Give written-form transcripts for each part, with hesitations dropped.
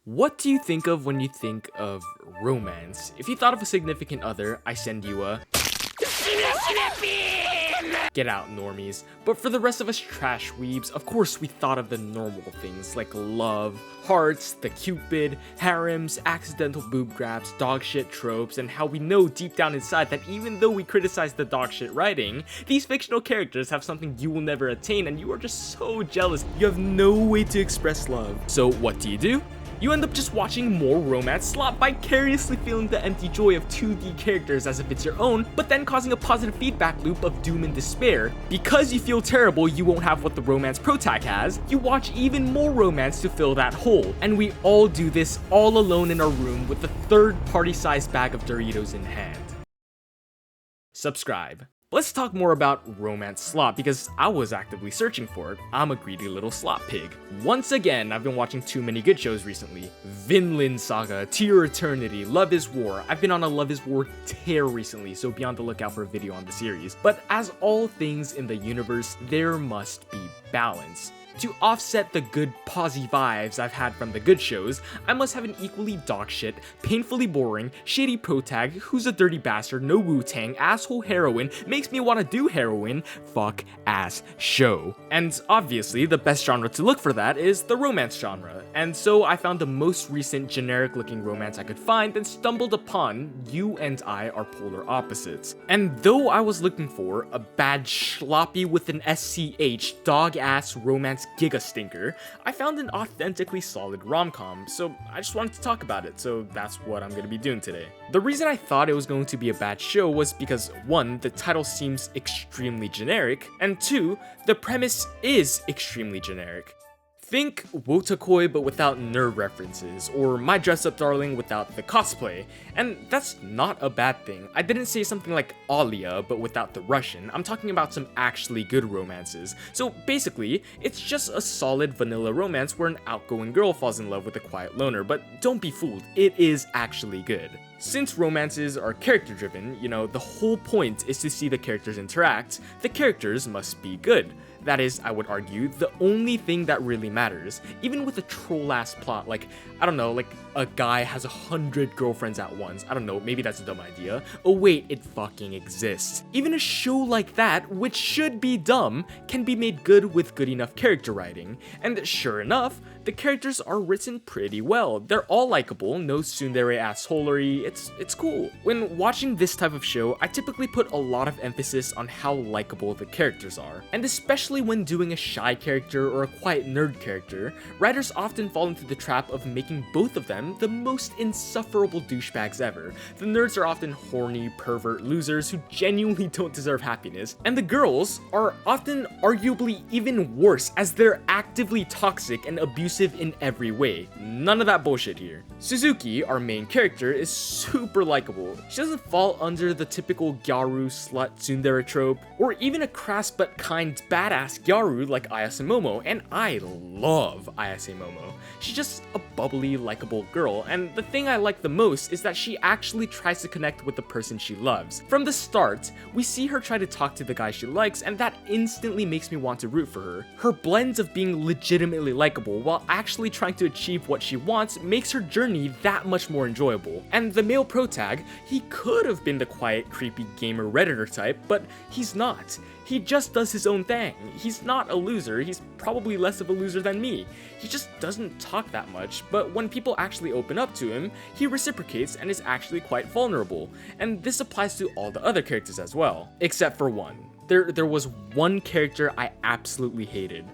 What do you think of when you think of romance? If you thought of a significant other, I send you a get out, normies. But for the rest of us trash weebs, of course we thought of the normal things like love, hearts, the cupid, harems, accidental boob grabs, dogshit tropes, and how we know deep down inside that even though we criticize the dogshit writing, these fictional characters have something you will never attain and you are just so jealous. You have no way to express love. So what do? You end up just watching more romance slop, vicariously feeling the empty joy of 2D characters as if it's your own, but then causing a positive feedback loop of doom and despair. Because you feel terrible you won't have what the romance protag has, you watch even more romance to fill that hole. And we all do this all alone in our room with a third-party sized bag of Doritos in hand. Subscribe. Let's talk more about romance slop because I was actively searching for it. I'm a greedy little slop pig. Once again, I've been watching too many good shows recently. Vinland Saga, To Your Eternity, Love is War. I've been on a Love is War tear recently, so be on the lookout for a video on the series. But as all things in the universe, there must be balance. To offset the good posy vibes I've had from the good shows, I must have an equally dogshit, painfully boring, shady protag who's a dirty bastard, no Wu-Tang, asshole heroine, makes me want to do heroin, fuck ass show. And obviously, the best genre to look for that is the romance genre. And so I found the most recent generic looking romance I could find and stumbled upon You and I Are Polar Opposites. And though I was looking for a bad sloppy with an SCH dog ass romance giga stinker, I found an authentically solid rom-com, so I just wanted to talk about it, so that's what I'm gonna be doing today. The reason I thought it was going to be a bad show was because 1, the title seems extremely generic, and 2, the premise is extremely generic. Think NoahBoahCoah but without nerd references, or My Dress Up Darling without the cosplay, and that's not a bad thing. I didn't say something like Alia but without the Russian, I'm talking about some actually good romances. So basically, it's just a solid vanilla romance where an outgoing girl falls in love with a quiet loner, but don't be fooled, it is actually good. Since romances are character driven, the whole point is to see the characters interact, the characters must be good. That is, I would argue, the only thing that really matters. Even with a troll-ass plot, like a guy has 100 girlfriends at once. I don't know, maybe that's a dumb idea. Oh wait, it fucking exists. Even a show like that, which should be dumb, can be made good with good enough character writing. And sure enough, the characters are written pretty well. They're all likable, no tsundere assholery, it's cool. When watching this type of show, I typically put a lot of emphasis on how likable the characters are. And especially when doing a shy character or a quiet nerd character, writers often fall into the trap of making both of them the most insufferable douchebags ever. The nerds are often horny, pervert losers who genuinely don't deserve happiness, and the girls are often arguably even worse as they're actively toxic and abusive in every way. None of that bullshit here. Suzuki, our main character, is super likable. She doesn't fall under the typical gyaru slut tsundere trope, or even a crass but kind badass gyaru like Ayase Momo, and I love Ayase Momo. She's just a bubbly, likable girl, and the thing I like the most is that she actually tries to connect with the person she loves. From the start, we see her try to talk to the guy she likes, and that instantly makes me want to root for her. Her blend of being legitimately likable while actually trying to achieve what she wants makes her journey that much more enjoyable. And the male protag, he could have been the quiet, creepy gamer redditor type, but he's not. He just does his own thing. He's not a loser, he's probably less of a loser than me. He just doesn't talk that much, but when people actually open up to him, he reciprocates and is actually quite vulnerable. And this applies to all the other characters as well, except for one. There was one character I absolutely hated.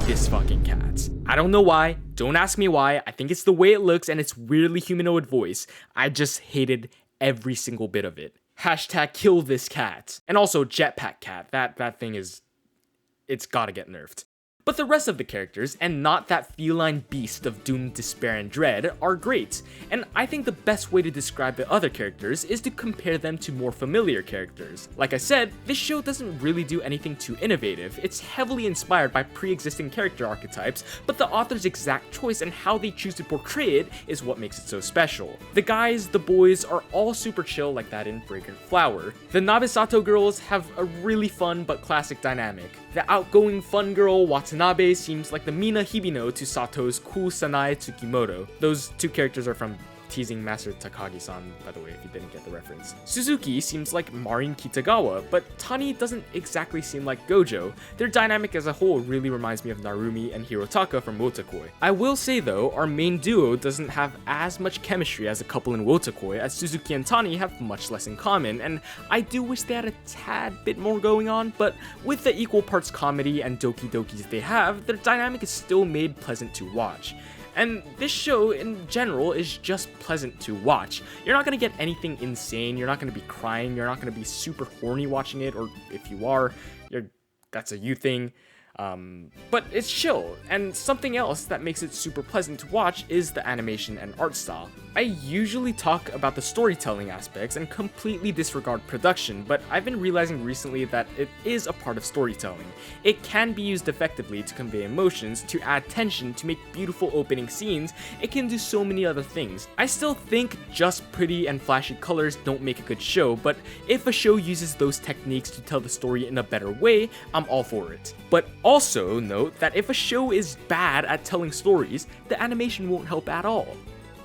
This fucking cat. I don't know why, don't ask me why, I think it's the way it looks and its weirdly humanoid voice. I just hated every single bit of it. Hashtag kill this cat. And also jetpack cat, that thing it's gotta get nerfed. But the rest of the characters, and not that feline beast of doom, despair, and dread, are great, and I think the best way to describe the other characters is to compare them to more familiar characters. Like I said, this show doesn't really do anything too innovative, it's heavily inspired by pre-existing character archetypes, but the author's exact choice and how they choose to portray it is what makes it so special. The guys, the boys, are all super chill like that in Fragrant Flower. The Nabisato girls have a really fun but classic dynamic. The outgoing fun girl, Watanabe, Nabe seems like the Mina Hibino to Sato's cool Sanae Tsukimoto. Those two characters are from teasing Master Takagi-san, by the way, if you didn't get the reference. Suzuki seems like Marin Kitagawa, but Tani doesn't exactly seem like Gojo. Their dynamic as a whole really reminds me of Narumi and Hirotaka from Wotakoi. I will say though, our main duo doesn't have as much chemistry as a couple in Wotakoi, as Suzuki and Tani have much less in common, and I do wish they had a tad bit more going on, but with the equal parts comedy and doki dokis they have, their dynamic is still made pleasant to watch. And this show in general is just pleasant to watch. You're not gonna get anything insane, you're not gonna be crying, you're not gonna be super horny watching it, or if you are, that's a you thing. But it's chill, and something else that makes it super pleasant to watch is the animation and art style. I usually talk about the storytelling aspects and completely disregard production, but I've been realizing recently that it is a part of storytelling. It can be used effectively to convey emotions, to add tension, to make beautiful opening scenes. It can do so many other things. I still think just pretty and flashy colors don't make a good show, but if a show uses those techniques to tell the story in a better way, I'm all for it. But also note that if a show is bad at telling stories, the animation won't help at all.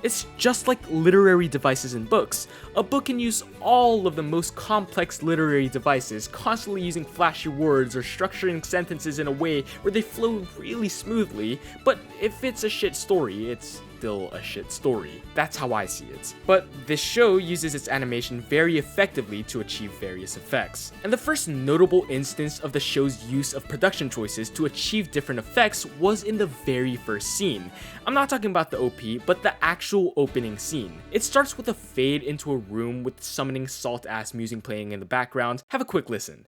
It's just like literary devices in books. A book can use all of the most complex literary devices, constantly using flashy words or structuring sentences in a way where they flow really smoothly, but if it's a shit story, it's still a shit story. That's how I see it. But this show uses its animation very effectively to achieve various effects. And the first notable instance of the show's use of production choices to achieve different effects was in the very first scene. I'm not talking about the OP, but the actual opening scene. It starts with a fade into a room with summoning salt-ass music playing in the background. Have a quick listen.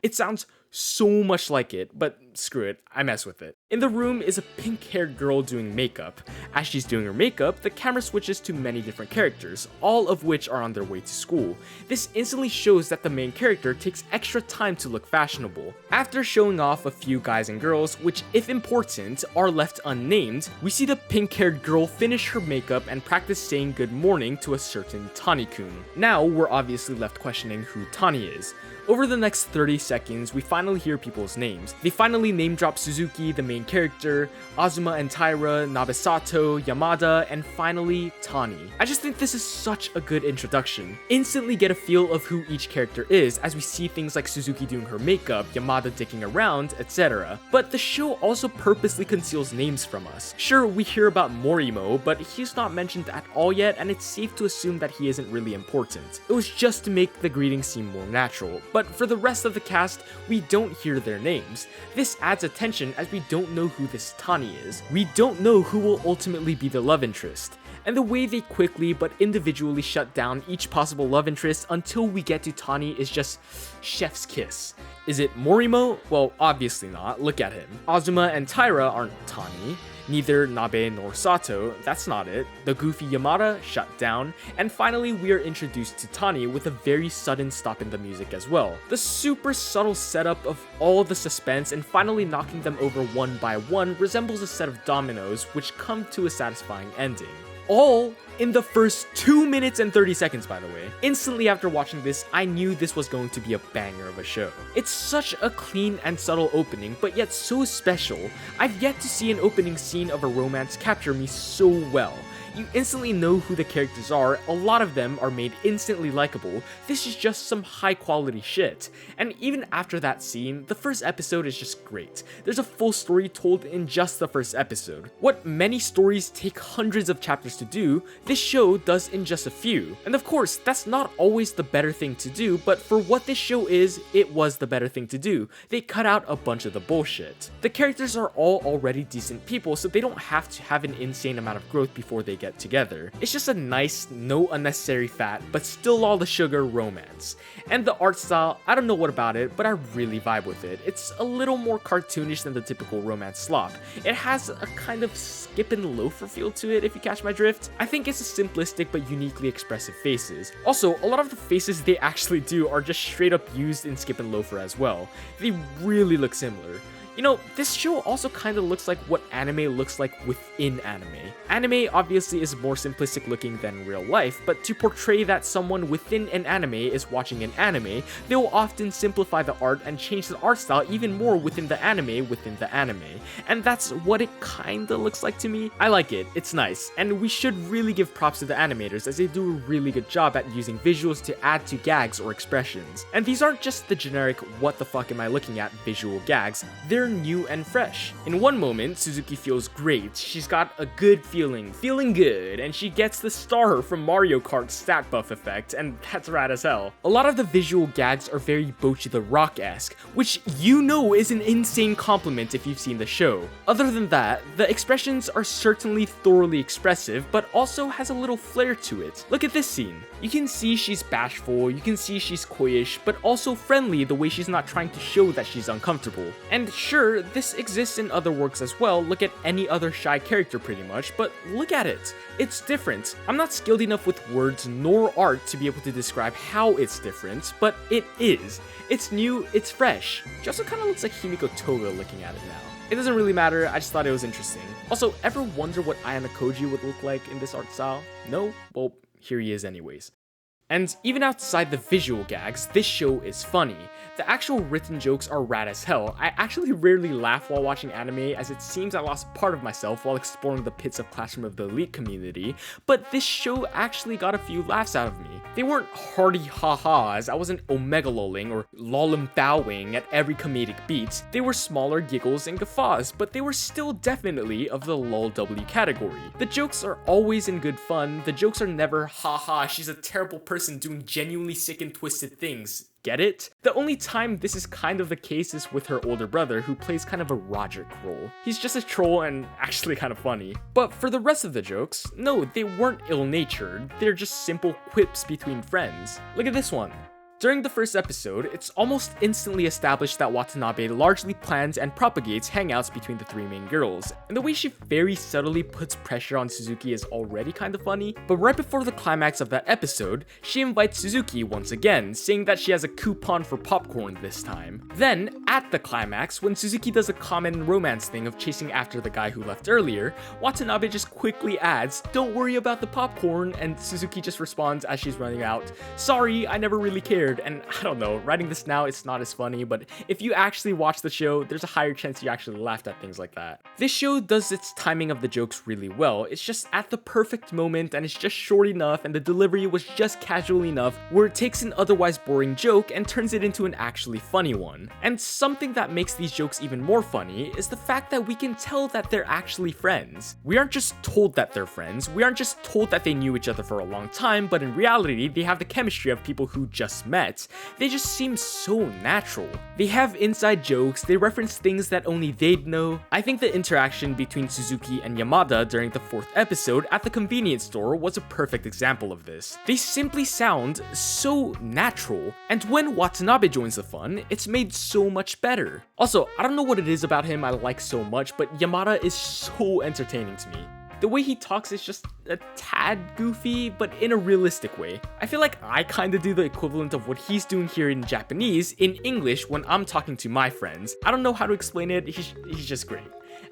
It sounds so much like it, but screw it, I mess with it. In the room is a pink-haired girl doing makeup. As she's doing her makeup, the camera switches to many different characters, all of which are on their way to school. This instantly shows that the main character takes extra time to look fashionable. After showing off a few guys and girls, which if important, are left unnamed, we see the pink-haired girl finish her makeup and practice saying good morning to a certain Tani-kun. Now, we're obviously left questioning who Tani is. Over the next 30 seconds, we finally hear people's names. They finally name drop Suzuki, the main character, Azuma and Taira, Nabesato, Yamada, and finally, Tani. I just think this is such a good introduction. Instantly get a feel of who each character is as we see things like Suzuki doing her makeup, Yamada dicking around, etc. But the show also purposely conceals names from us. Sure, we hear about Morimo, but he's not mentioned at all yet, and it's safe to assume that he isn't really important. It was just to make the greeting seem more natural. But for the rest of the cast, we don't hear their names. This adds attention as we don't know who this Tani is. We don't know who will ultimately be the love interest. And the way they quickly but individually shut down each possible love interest until we get to Tani is just chef's kiss. Is it Morimo? Well, obviously not, look at him. Azuma and Taira aren't Tani. Neither Nabe nor Sato, that's not it. The goofy Yamada, shut down. And finally, we are introduced to Tani with a very sudden stop in the music as well. The super subtle setup of all the suspense and finally knocking them over one by one resembles a set of dominoes which come to a satisfying ending. All in the first 2 minutes and 30 seconds, by the way. Instantly after watching this, I knew this was going to be a banger of a show. It's such a clean and subtle opening, but yet so special. I've yet to see an opening scene of a romance capture me so well. You instantly know who the characters are, a lot of them are made instantly likable. This is just some high quality shit. And even after that scene, the first episode is just great. There's a full story told in just the first episode. What many stories take hundreds of chapters to do, this show does in just a few. And of course, that's not always the better thing to do, but for what this show is, it was the better thing to do. They cut out a bunch of the bullshit. The characters are all already decent people, so they don't have to have an insane amount of growth before they get together. It's just a nice, no unnecessary fat, but still all the sugar romance. And the art style, I don't know what about it, but I really vibe with it. It's a little more cartoonish than the typical romance slop. It has a kind of skip and loafer feel to it, if you catch my drift. I think it's a simplistic but uniquely expressive faces. Also, a lot of the faces they actually do are just straight up used in skip and loafer as well. They really look similar. You know, this show also kind of looks like what anime looks like within anime. Anime obviously is more simplistic looking than real life, but to portray that someone within an anime is watching an anime, they will often simplify the art and change the art style even more within the anime. And that's what it kinda looks like to me. I like it, it's nice, and we should really give props to the animators as they do a really good job at using visuals to add to gags or expressions. And these aren't just the generic what the fuck am I looking at visual gags, they're new and fresh. In one moment, Suzuki feels great, she's got a good feeling good, and she gets the star from Mario Kart's stat buff effect, and that's rad as hell. A lot of the visual gags are very Bocchi the Rock-esque, which you know is an insane compliment if you've seen the show. Other than that, the expressions are certainly thoroughly expressive, but also has a little flair to it. Look at this scene. You can see she's bashful, you can see she's coyish, but also friendly the way she's not trying to show that she's uncomfortable. And sure, this exists in other works as well, look at any other shy character pretty much, but look at it. It's different. I'm not skilled enough with words nor art to be able to describe how it's different, but it is. It's new, it's fresh. She also kind of looks like Himiko Toga looking at it now. It doesn't really matter, I just thought it was interesting. Also, ever wonder what Ayano Koji would look like in this art style? No? Well, here he is anyways. And even outside the visual gags, this show is funny. The actual written jokes are rad as hell. I actually rarely laugh while watching anime, as it seems I lost part of myself while exploring the pits of Classroom of the Elite community, but this show actually got a few laughs out of me. They weren't hearty ha-has, I wasn't omega lolling or lolum thowing at every comedic beat. They were smaller giggles and guffaws, but they were still definitely of the lol W category. The jokes are always in good fun, the jokes are never haha, she's a terrible person doing genuinely sick and twisted things. Get it? The only time this is kind of the case is with her older brother, who plays kind of a Roderick role. He's just a troll and actually kind of funny. But for the rest of the jokes, no, they weren't ill-natured, they're just simple quips between friends. Look at this one. During the first episode, it's almost instantly established that Watanabe largely plans and propagates hangouts between the three main girls, and the way she very subtly puts pressure on Suzuki is already kind of funny, but right before the climax of that episode, she invites Suzuki once again, saying that she has a coupon for popcorn this time. Then, at the climax, when Suzuki does a common romance thing of chasing after the guy who left earlier, Watanabe just quickly adds, "Don't worry about the popcorn," and Suzuki just responds as she's running out, "Sorry, I never really cared." And I don't know, writing this now, it's not as funny, but if you actually watch the show, there's a higher chance you actually laughed at things like that. This show does its timing of the jokes really well. It's just at the perfect moment, and it's just short enough, and the delivery was just casual enough where it takes an otherwise boring joke and turns it into an actually funny one. And something that makes these jokes even more funny is the fact that we can tell that they're actually friends. We aren't just told that they're friends, we aren't just told that they knew each other for a long time, but in reality, they have the chemistry of people who just met. They just seem so natural. They have inside jokes, they reference things that only they'd know. I think the interaction between Suzuki and Yamada during the 4th episode at the convenience store was a perfect example of this. They simply sound so natural, and when Watanabe joins the fun, it's made so much better. Also, I don't know what it is about him I like so much, but Yamada is so entertaining to me. The way he talks is just a tad goofy, but in a realistic way. I feel like I kinda do the equivalent of what he's doing here in Japanese in English when I'm talking to my friends. I don't know how to explain it, he's just great.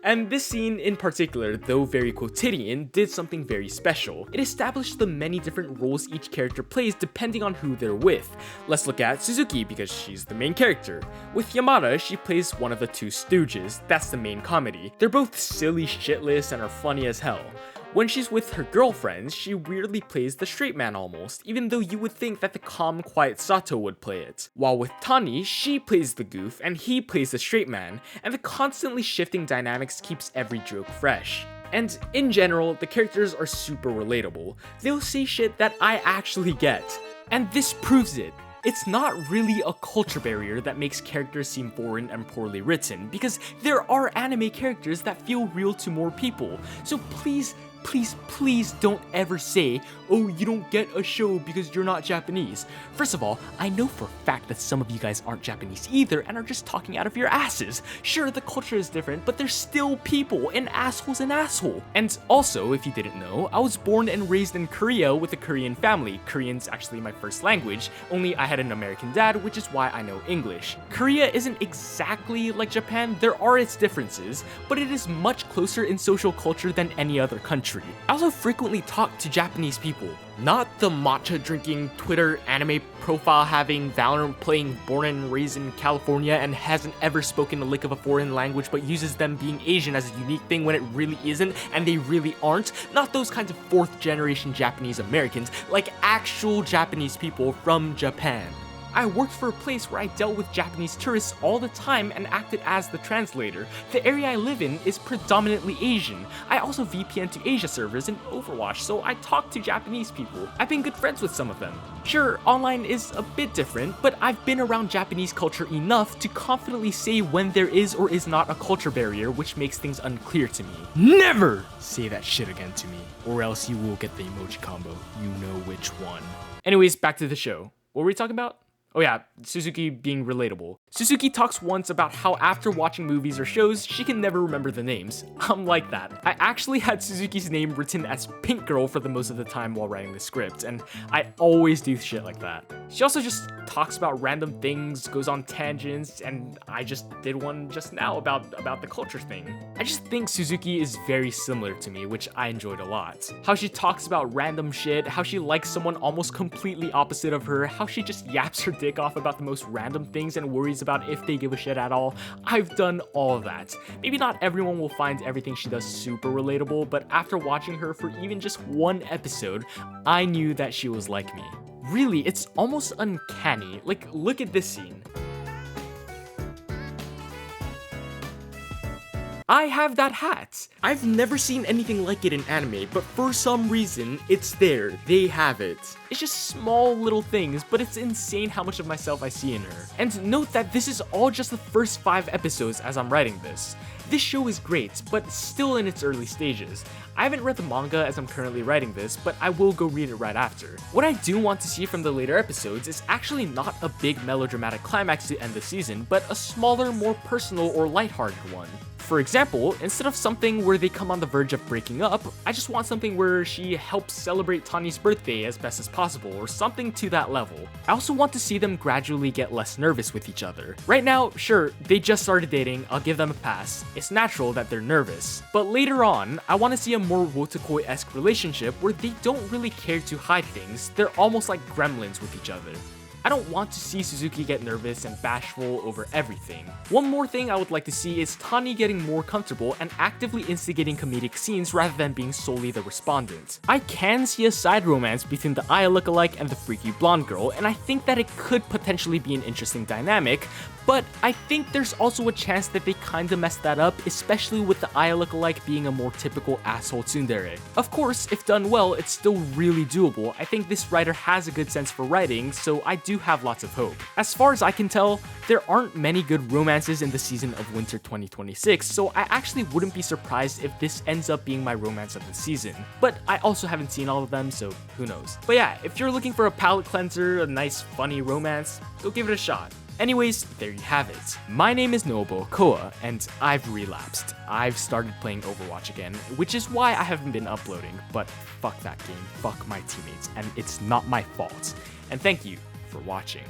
And this scene in particular, though very quotidian, did something very special. It established the many different roles each character plays depending on who they're with. Let's look at Suzuki because she's the main character. With Yamada, she plays one of the two stooges, that's the main comedy. They're both silly shitless and are funny as hell. When she's with her girlfriends, she weirdly plays the straight man almost, even though you would think that the calm, quiet Sato would play it. While with Tani, she plays the goof and he plays the straight man, and the constantly shifting dynamics keeps every joke fresh. And in general, the characters are super relatable. They'll say shit that I actually get. And this proves it. It's not really a culture barrier that makes characters seem foreign and poorly written, because there are anime characters that feel real to more people. So please please don't ever say, oh, you don't get a show because you're not Japanese. First of all, I know for a fact that some of you guys aren't Japanese either and are just talking out of your asses. Sure, the culture is different, but they're still people, and asshole's an asshole. And also, if you didn't know, I was born and raised in Korea with a Korean family. Korean's actually my first language, only I had an American dad, which is why I know English. Korea isn't exactly like Japan, there are its differences, but it is much closer in social culture than any other country. I also frequently talk to Japanese people, not the matcha drinking, Twitter anime profile having, Valorant playing, born and raised in California and hasn't ever spoken a lick of a foreign language but uses them being Asian as a unique thing when it really isn't and they really aren't. Not those kinds of fourth generation Japanese Americans, like actual Japanese people from Japan. I worked for a place where I dealt with Japanese tourists all the time and acted as the translator. The area I live in is predominantly Asian. I also VPN to Asia servers in Overwatch, so I talk to Japanese people. I've been good friends with some of them. Sure, online is a bit different, but I've been around Japanese culture enough to confidently say when there is or is not a culture barrier, which makes things unclear to me. Never say that shit again to me, or else you will get the emoji combo. You know which one. Anyways, back to the show. What were we talking about? Oh yeah, Suzuki being relatable. Suzuki talks once about how after watching movies or shows, she can never remember the names. I'm like that. I actually had Suzuki's name written as Pink Girl for the most of the time while writing the script, and I always do shit like that. She also just talks about random things, goes on tangents, and I just did one just now about the culture thing. I just think Suzuki is very similar to me, which I enjoyed a lot. How she talks about random shit, how she likes someone almost completely opposite of her, how she just yaps her dick off about the most random things and worries about if they give a shit at all. I've done all of that. Maybe not everyone will find everything she does super relatable, but after watching her for even just one episode, I knew that she was like me. Really, it's almost uncanny. Like, look at this scene. I have that hat! I've never seen anything like it in anime, but for some reason, it's there. They have it. It's just small little things, but it's insane how much of myself I see in her. And note that this is all just the first 5 episodes as I'm writing this. This show is great, but still in its early stages. I haven't read the manga as I'm currently writing this, but I will go read it right after. What I do want to see from the later episodes is actually not a big melodramatic climax to end the season, but a smaller, more personal or lighthearted one. For example, instead of something where they come on the verge of breaking up, I just want something where she helps celebrate Tani's birthday as best as possible, or something to that level. I also want to see them gradually get less nervous with each other. Right now, sure, they just started dating, I'll give them a pass. It's natural that they're nervous. But later on, I want to see a more NoahBoahCoah-esque relationship where they don't really care to hide things, they're almost like gremlins with each other. I don't want to see Suzuki get nervous and bashful over everything. One more thing I would like to see is Tani getting more comfortable and actively instigating comedic scenes rather than being solely the respondent. I can see a side romance between the Aya lookalike and the freaky blonde girl, and I think that it could potentially be an interesting dynamic, but I think there's also a chance that they kinda messed that up, especially with the Aya lookalike being a more typical asshole tsundere. Of course, if done well, it's still really doable. I think this writer has a good sense for writing, so I do have lots of hope. As far as I can tell, there aren't many good romances in the season of Winter 2026, so I actually wouldn't be surprised if this ends up being my romance of the season. But I also haven't seen all of them, so who knows. But yeah, if you're looking for a palate cleanser, a nice funny romance, go give it a shot. Anyways, there you have it. My name is NoahBoahCoah, and I've relapsed. I've started playing Overwatch again, which is why I haven't been uploading, but fuck that game, fuck my teammates, and it's not my fault. And thank you for watching.